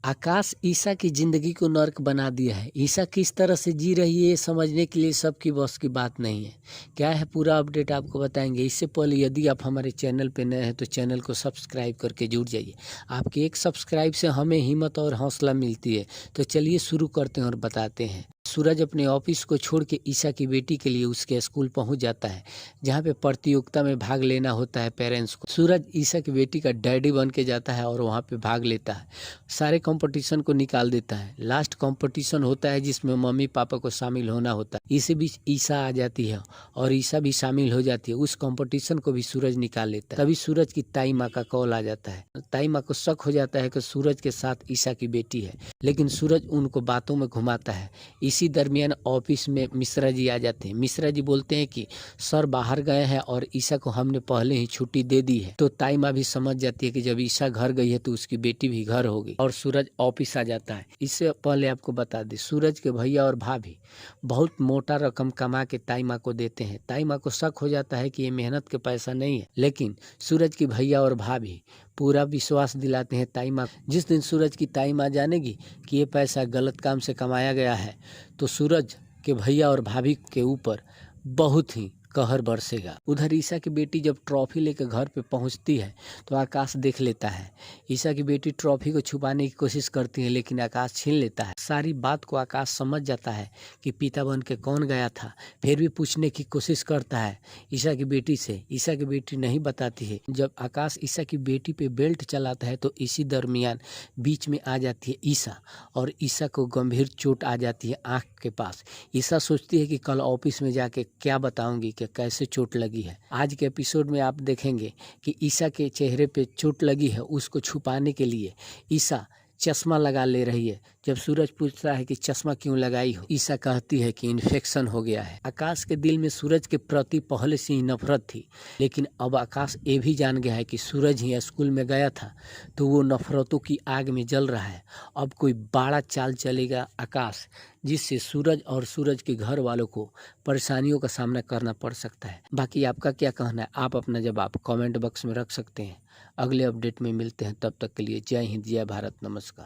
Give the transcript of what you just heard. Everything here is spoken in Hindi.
आकाश ईसा की ज़िंदगी को नर्क बना दिया है। ईसा किस तरह से जी रही है ये समझने के लिए सबकी बस की बात नहीं है। क्या है पूरा अपडेट आपको बताएंगे। इससे पहले यदि आप हमारे चैनल पे नए हैं तो चैनल को सब्सक्राइब करके जुड़ जाइए। आपके एक सब्सक्राइब से हमें हिम्मत और हौसला मिलती है। तो चलिए शुरू करते हैं और बताते हैं। सूरज अपने ऑफिस को छोड़ के ईसा की बेटी के लिए उसके स्कूल पहुंच जाता है, जहां पे प्रतियोगिता में भाग लेना होता है पेरेंट्स को। सूरज ईसा की बेटी का डैडी बन के जाता है और वहां पे भाग लेता है। सारे कंपटीशन को निकाल देता है। लास्ट कंपटीशन होता है जिसमें मम्मी पापा को शामिल होना होता है। इसी बीच ईसा आ जाती है और ईसा भी शामिल हो जाती है। उस कंपटीशन को भी सूरज निकाल लेता है। तभी सूरज की ताई माँ का कॉल आ जाता है। ताई माँ को शक हो जाता है कि सूरज के साथ ईसा की बेटी है, लेकिन सूरज उनको बातों में घुमाता है। इसी दरमियान ऑफिस में मिश्रा जी आ जाते हैं। मिश्रा जी बोलते हैं कि सर बाहर गए हैं और ईसा को हमने पहले ही छुट्टी दे दी है। तो ताई माँ भी समझ जाती है कि जब ईसा घर गई है तो उसकी बेटी भी घर होगी और सूरज ऑफिस आ जाता है। इससे पहले आपको बता दें, सूरज के भैया और भाभी बहुत मोटा रकम कमा के ताई माँ को देते हैं। ताई माँ को शक हो जाता है कि ये मेहनत के पैसा नहीं है, लेकिन सूरज की भैया और भाभी पूरा विश्वास दिलाते हैं ताई माँ। जिस दिन सूरज की ताई माँ जानेगी कि ये पैसा गलत काम से कमाया गया है तो सूरज के भैया और भाभी के ऊपर बहुत ही कहर बरसेगा। उधर ईसा की बेटी जब ट्रॉफी लेकर घर पे पहुंचती है तो आकाश देख लेता है। ईसा की बेटी ट्रॉफी को छुपाने की कोशिश करती है, लेकिन आकाश छीन लेता है। सारी बात को आकाश समझ जाता है कि पिता बन के कौन गया था। फिर भी पूछने की कोशिश करता है ईसा की बेटी से। ईसा की बेटी नहीं बताती है। जब आकाश ईसा की बेटी पे बेल्ट चलाता है तो इसी दरमियान बीच में आ जाती है ईसा, और ईसा को गंभीर चोट आ जाती है आँख के पास। ईसा सोचती है कि कल ऑफिस में जाके क्या बताऊंगी कि कैसे चोट लगी है। आज के एपिसोड में आप देखेंगे कि ईसा के चेहरे पे चोट लगी है, उसको छुपाने के लिए ईसा चश्मा लगा ले रही है। जब सूरज पूछता है कि चश्मा क्यों लगाई हो, ईसा कहती है कि इन्फेक्शन हो गया है। आकाश के दिल में सूरज के प्रति पहले से ही नफरत थी, लेकिन अब आकाश ये भी जान गया है कि सूरज ही स्कूल में गया था, तो वो नफरतों की आग में जल रहा है। अब कोई बड़ा चाल चलेगा आकाश, जिससे सूरज और सूरज के घर वालों को परेशानियों का सामना करना पड़ सकता है। बाकी आपका क्या कहना है, आप अपना जवाब कमेंट बॉक्स में रख सकते हैं। अगले अपडेट में मिलते हैं, तब तक के लिए जय हिंद, जय भारत, नमस्कार।